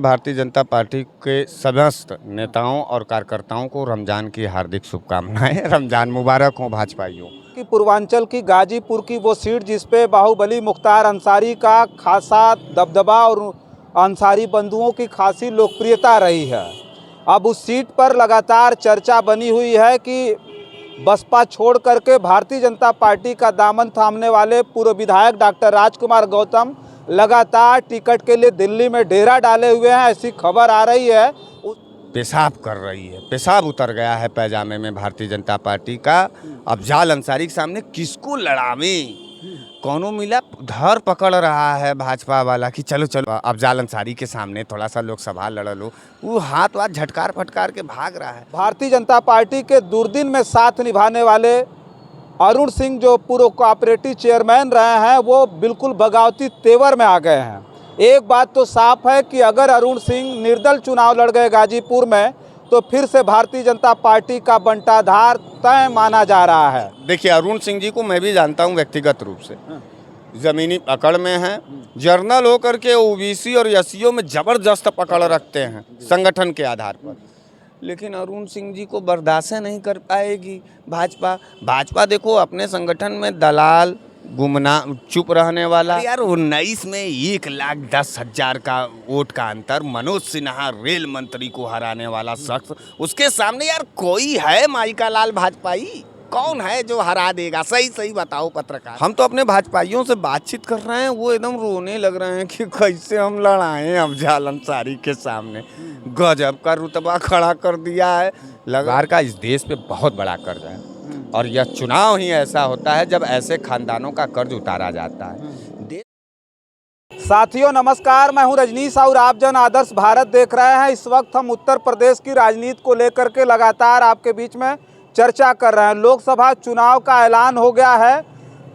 Bharatiya Janata party के समस्त नेताओं और कार्यकर्ताओं को रमज़ान की हार्दिक शुभकामनाएं। रमज़ान मुबारक हो भाजपाइयों कि पूर्वांचल की गाजीपुर की वो सीट जिस पे बाहुबली मुख्तार अंसारी का खासा दबदबा और अंसारी बंधुओं की खासी लोकप्रियता रही है। अब उस सीट पर लगातार चर्चा बनी हुई है कि बसपा छोड़ करके भारतीय जनता पार्टी का दामन थामने वाले पूर्व विधायक डॉक्टर राजकुमार गौतम लगातार टिकट के लिए दिल्ली में डेरा डाले हुए हैं, ऐसी खबर आ रही है। पेशाब कर रही है, पेशाब उतर गया है पैजामे में भारतीय जनता पार्टी का। अफजाल अंसारी के सामने किसको लड़ावें, कौनो मिला धर पकड़ रहा है भाजपा वाला कि चलो चलो अफजाल अंसारी के सामने थोड़ा सा लोकसभा लड़ लो। वो हाथ वाथ झटकार फटकार के भाग रहा है। भारतीय जनता पार्टी के दुर्दिन में साथ निभाने वाले अरुण सिंह जो पूर्व कोऑपरेटिव चेयरमैन रहे हैं, वो बिल्कुल बगावती तेवर में आ गए हैं। एक बात तो साफ है कि अगर अरुण सिंह निर्दल चुनाव लड़ गए गाजीपुर में, तो फिर से भारतीय जनता पार्टी का बंटाधार तय माना जा रहा है। देखिए, अरुण सिंह जी को मैं भी जानता हूँ व्यक्तिगत रूप से, ज़मीनी पकड़ में हैं। जर्नल होकर के ओबीसी और एससीओ में ज़बरदस्त पकड़ रखते हैं संगठन के आधार पर, लेकिन अरुण सिंह जी को बर्दाश्त नहीं कर पाएगी भाजपा। देखो, अपने संगठन में दलाल, गुमना, चुप रहने वाला। यार 19 में 1,10,000 का वोट का अंतर, मनोज सिन्हा रेल मंत्री को हराने वाला शख्स, उसके सामने यार कोई है माइका लाल भाजपाई? कौन है जो हरा देगा? सही बताओ पत्रकार। हम तो अपने भाजपाइयों से बातचीत कर रहे हैं, वो एकदम रोने लग रहे हैं कि कैसे हम लड़ाएं अफजाल अंसारी के सामने। गजब का रुतबा खड़ा कर दिया है। लगातार का इस देश पे बहुत बड़ा कर्ज है, और यह चुनाव ही ऐसा होता है जब ऐसे खानदानों का कर्ज उतारा जाता है। साथियों नमस्कार, मैं हूं रजनीश और आप जन आदर्श भारत देख रहे हैं। इस वक्त हम उत्तर प्रदेश की राजनीति को लेकर के लगातार आपके बीच में चर्चा कर रहे हैं। लोकसभा चुनाव का ऐलान हो गया है,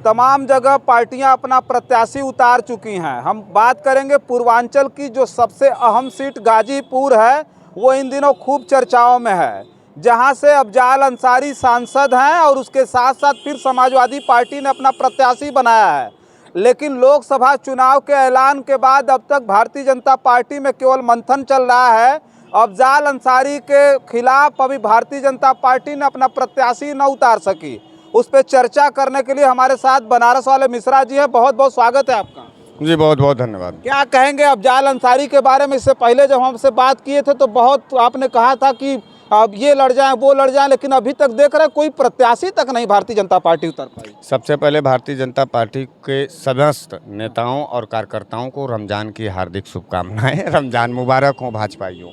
तमाम जगह पार्टियां अपना प्रत्याशी उतार चुकी हैं। हम बात करेंगे पूर्वांचल की जो सबसे अहम सीट गाजीपुर है, वो इन दिनों खूब चर्चाओं में है, जहां से अफजाल अंसारी सांसद हैं और उसके साथ साथ फिर समाजवादी पार्टी ने अपना प्रत्याशी बनाया है। लेकिन लोकसभा चुनाव के ऐलान के बाद अब तक भारतीय जनता पार्टी में केवल मंथन चल रहा है। अफजाल अंसारी के खिलाफ अभी भारतीय जनता पार्टी ने अपना प्रत्याशी न उतार सकी। उस पर चर्चा करने के लिए हमारे साथ बनारस वाले मिश्रा जी हैं। बहुत बहुत स्वागत है आपका। जी बहुत बहुत धन्यवाद। क्या कहेंगे अफजाल अंसारी के बारे में? इससे पहले जब हमसे बात किए थे तो बहुत आपने कहा था कि अब ये लड़ जाएं वो लड़ जाएं, लेकिन अभी तक देख रहे कोई प्रत्याशी तक नहीं भारतीय जनता पार्टी उतर पाई। सबसे पहले भारतीय जनता पार्टी के समस्त नेताओं और कार्यकर्ताओं को रमज़ान की हार्दिक शुभकामनाएं। रमज़ान मुबारक हो भाजपाइयों।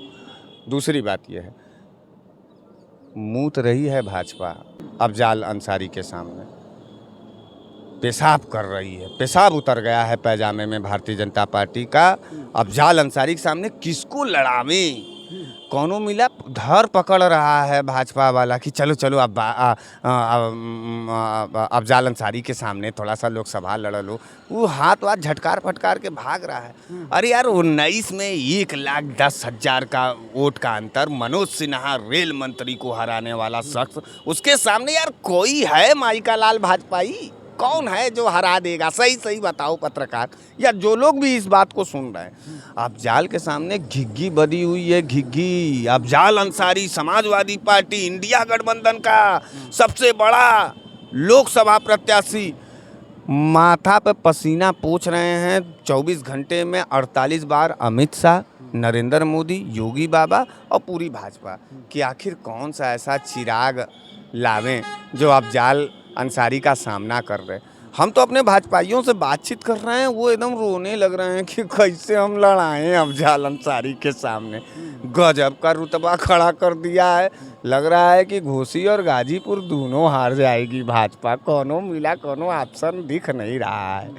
दूसरी बात यह है, मूत रही है भाजपा अफजाल अंसारी के सामने, पेशाब कर रही है, पेशाब उतर गया है पैजामे में भारतीय जनता पार्टी का। अफजाल अंसारी के सामने किसको लड़ावें, कौनो मिला धर पकड़ रहा है भाजपा वाला कि चलो चलो अब अफजाल अंसारी के सामने थोड़ा सा लोकसभा लड़ लो। वो हाथ वाथ झटकार फटकार के भाग रहा है। अरे यार 19 में 1,10,000 का वोट का अंतर, मनोज सिन्हा रेल मंत्री को हराने वाला शख्स, उसके सामने यार कोई है माइका लाल भाजपाई? कौन है जो हरा देगा? सही बताओ पत्रकार, या जो लोग भी इस बात को सुन रहे हैं। अफजाल के सामने घिग्गी बदी हुई है, घिग्गी। अफजाल अंसारी समाजवादी पार्टी इंडिया गठबंधन का सबसे बड़ा लोकसभा प्रत्याशी, माथा पे पसीना पोंछ रहे हैं 24 घंटे में 48 बार अमित शाह, नरेंद्र मोदी, योगी बाबा और पूरी भाजपा कि आखिर कौन सा ऐसा चिराग लावें जो अफजाल अंसारी का सामना कर रहे। हम तो अपने भाजपाइयों से बातचीत कर रहे हैं, वो एकदम रोने लग रहे हैं कि कैसे हम लड़ाएं अफजाल अंसारी के सामने। गजब का रुतबा खड़ा कर दिया है। लग रहा है कि घोसी और गाजीपुर दोनों हार जाएगी भाजपा। कोनो मिला कोनो ऑप्शन दिख नहीं रहा है।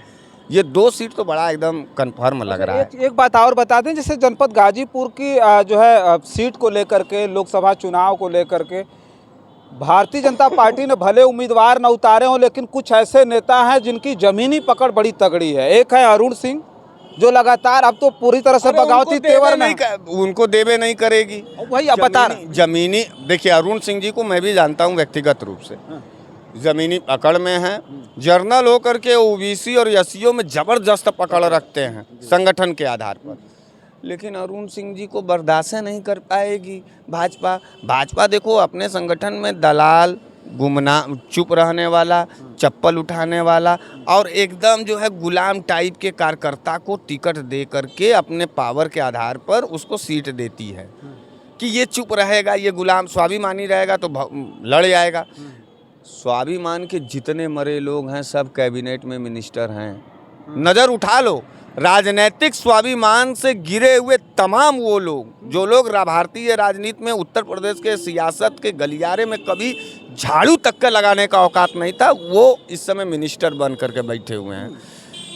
ये 2 सीट तो बड़ा एकदम कन्फर्म लग रहा है। एक बात और बता दें, जैसे जनपद गाजीपुर की जो है सीट को लेकर के, लोकसभा चुनाव को लेकर के भारतीय जनता पार्टी ने भले उम्मीदवार न उतारे हों, लेकिन कुछ ऐसे नेता हैं जिनकी जमीनी पकड़ बड़ी तगड़ी है। एक है अरुण सिंह, जो लगातार अब तो पूरी तरह से बगावती तेवर में, उनको देवे नहीं करेगी। वही अब बता रहे जमीनी। देखिए, अरुण सिंह जी को मैं भी जानता हूँ व्यक्तिगत रूप से, ज़मीनी पकड़ में हैं। जर्नल होकर के ओबीसी और एससीओ में ज़बरदस्त पकड़ रखते हैं संगठन के आधार पर, लेकिन अरुण सिंह जी को बर्दाश्त नहीं कर पाएगी भाजपा देखो अपने संगठन में दलाल, गुमनाम, चुप रहने वाला, चप्पल उठाने वाला और एकदम जो है गुलाम टाइप के कार्यकर्ता को टिकट दे करके अपने पावर के आधार पर उसको सीट देती है कि ये चुप रहेगा, ये गुलाम स्वाभिमानी रहेगा तो लड़ जाएगा। स्वाभिमान के जितने मरे लोग हैं सब कैबिनेट में मिनिस्टर हैं। नज़र उठा लो, राजनीतिक स्वाभिमान से गिरे हुए तमाम वो लोग जो लोग भारतीय राजनीति में उत्तर प्रदेश के सियासत के गलियारे में कभी झाड़ू तक का लगाने का औकात नहीं था, वो इस समय मिनिस्टर बन करके बैठे हुए हैं।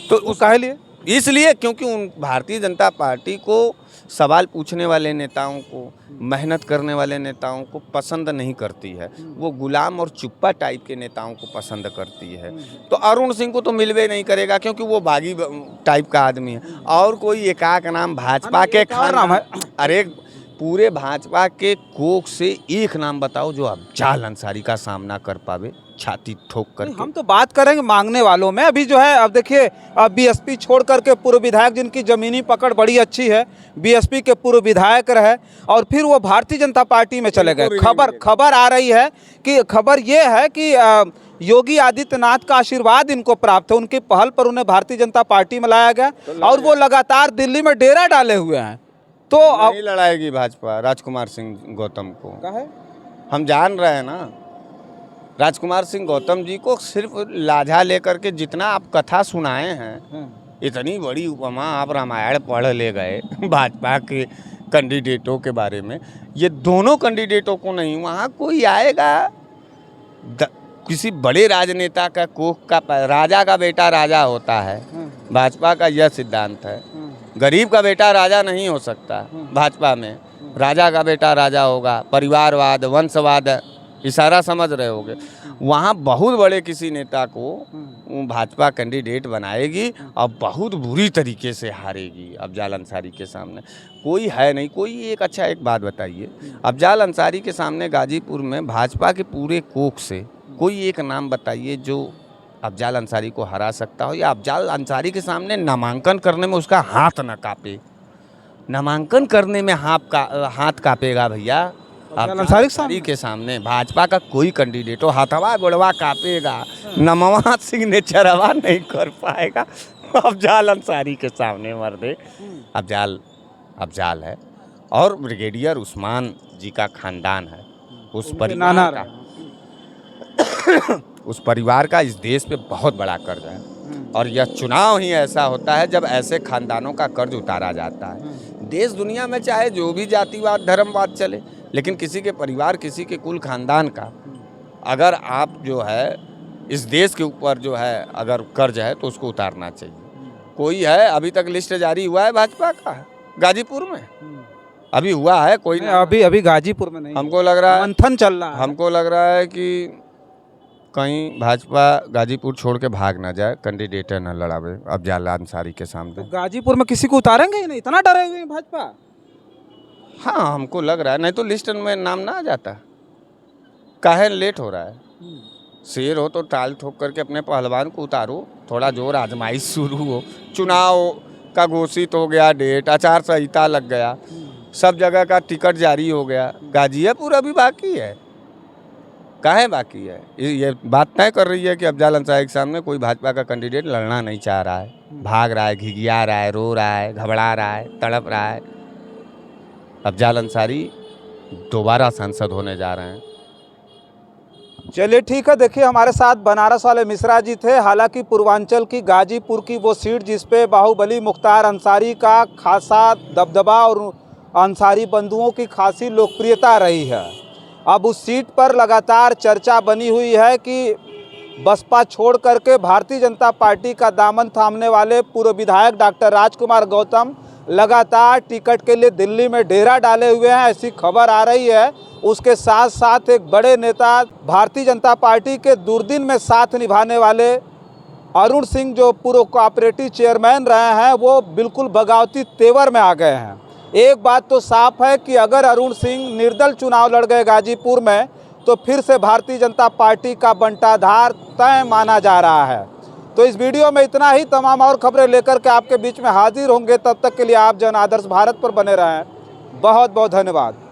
तो वो काहे लिए? इसलिए क्योंकि उन भारतीय जनता पार्टी को सवाल पूछने वाले नेताओं को, मेहनत करने वाले नेताओं को पसंद नहीं करती है। वो गुलाम और चुप्पा टाइप के नेताओं को पसंद करती है। तो अरुण सिंह को तो मिलवे नहीं करेगा क्योंकि वो बागी टाइप का आदमी है। और कोई एकाक नाम भाजपा के नाम है। अरे पूरे भाजपा के कोख से एक नाम बताओ जो अफजाल अंसारी का सामना कर पावे छाती ठोक कर। हम तो बात करेंगे मांगने वालों में। अभी जो है अब देखिए, अब बीएसपी छोड़ करके पूर्व विधायक जिनकी ज़मीनी पकड़ बड़ी अच्छी है, बीएसपी के पूर्व विधायक रहे और फिर वो भारतीय जनता पार्टी में चले गए। खबर आ रही है कि खबर ये है कि योगी आदित्यनाथ का आशीर्वाद इनको प्राप्त है, उनकी पहल पर उन्हें भारतीय जनता पार्टी में लाया गया और वो लगातार दिल्ली में डेरा डाले हुए हैं। तो नहीं लड़ाएगी भाजपा राजकुमार सिंह गौतम को। कहे हम जान रहे हैं ना, राजकुमार सिंह गौतम जी को सिर्फ लाझा लेकर के जितना आप कथा सुनाए हैं, इतनी बड़ी उपमा आप रामायण पढ़ ले गए भाजपा के कैंडिडेटों के बारे में। ये दोनों कैंडिडेटों को नहीं, वहाँ कोई आएगा किसी बड़े राजनेता का कोख का, राजा का बेटा राजा होता है, भाजपा का यह सिद्धांत है। गरीब का बेटा राजा नहीं हो सकता भाजपा में, राजा का बेटा राजा होगा। परिवारवाद, वंशवाद, इशारा समझ रहे होगे। वहाँ बहुत बड़े किसी नेता को भाजपा कैंडिडेट बनाएगी और बहुत बुरी तरीके से हारेगी अफजाल अंसारी के सामने। कोई है नहीं, कोई एक अच्छा एक बात बताइए, अफजाल अंसारी के सामने गाजीपुर में भाजपा के पूरे कोख से कोई एक नाम बताइए जो अफजाल अंसारी को हरा सकता हो, या अफजाल अंसारी के सामने नामांकन करने में उसका हाथ न कांपे। नामांकन करने में हाथ कांपेगा भैया अंसारी के सामने भाजपा का कोई कैंडिडेट हो, हाथवा गोड़वा कांपेगा, नमवा सिग्नेचरवा नहीं कर पाएगा अफजाल अंसारी के सामने। मर्दे अफजाल है और ब्रिगेडियर उस्मान जी का खानदान है, उस परिवार का इस देश पे बहुत बड़ा कर्ज है। और यह चुनाव ही ऐसा होता है जब ऐसे खानदानों का कर्ज उतारा जाता है। देश दुनिया में चाहे जो भी जातिवाद धर्मवाद चले, लेकिन किसी के परिवार, किसी के कुल खानदान का अगर आप जो है इस देश के ऊपर जो है अगर कर्ज है तो उसको उतारना चाहिए। कोई है अभी तक लिस्ट जारी हुआ है भाजपा का गाजीपुर में? अभी हुआ है कोई? अभी गाजीपुर में नहीं। हमको लग रहा है मंथन चल रहा है। हमको लग रहा है कि कहीं भाजपा गाजीपुर छोड़ के भाग ना जाए, कैंडिडेट न लड़ावे अफजाल अंसारी के सामने। तो गाजीपुर में किसी को उतारेंगे ही नहीं, इतना डरे हुए हैं भाजपा। हाँ हमको लग रहा है, नहीं तो लिस्ट में नाम ना आ जाता। काहे लेट हो रहा है? शेर हो तो टाल ठोक करके अपने पहलवान को उतारो, थोड़ा जोर आजमाइश शुरू हो। चुनाव का घोषित हो गया डेट, आचार संहिता लग गया, सब जगह का टिकट जारी हो गया, गाजीपुर अभी बाकी है। काहे बाकी है? ये बात तय कर रही है कि अफजाल अंसारी के सामने कोई भाजपा का कैंडिडेट लड़ना नहीं चाह रहा है, भाग रहा है, घिघिया रहा है, रो रहा है, घबरा रहा है, तड़प रहा है। अफजाल अंसारी दोबारा सांसद होने जा रहे हैं। चलिए ठीक है। देखिए हमारे साथ बनारस वाले मिश्रा जी थे। हालांकि पूर्वांचल की गाजीपुर की वो सीट जिसपे बाहुबली मुख्तार अंसारी का खासा दबदबा और अंसारी बंधुओं की खासी लोकप्रियता रही है, अब उस सीट पर लगातार चर्चा बनी हुई है कि बसपा छोड़ करके भारतीय जनता पार्टी का दामन थामने वाले पूर्व विधायक डॉक्टर राजकुमार गौतम लगातार टिकट के लिए दिल्ली में डेरा डाले हुए हैं, ऐसी खबर आ रही है। उसके साथ साथ एक बड़े नेता भारतीय जनता पार्टी के दुर्दिन में साथ निभाने वाले अरुण सिंह जो पूर्व कोऑपरेटिव चेयरमैन रहे हैं, वो बिल्कुल बगावती तेवर में आ गए हैं। एक बात तो साफ है कि अगर अरुण सिंह निर्दल चुनाव लड़ गए गाजीपुर में तो फिर से भारतीय जनता पार्टी का बंटाधार तय माना जा रहा है। तो इस वीडियो में इतना ही। तमाम और खबरें लेकर के आपके बीच में हाजिर होंगे। तब तक के लिए आप जन आदर्श भारत पर बने रहें। बहुत बहुत धन्यवाद।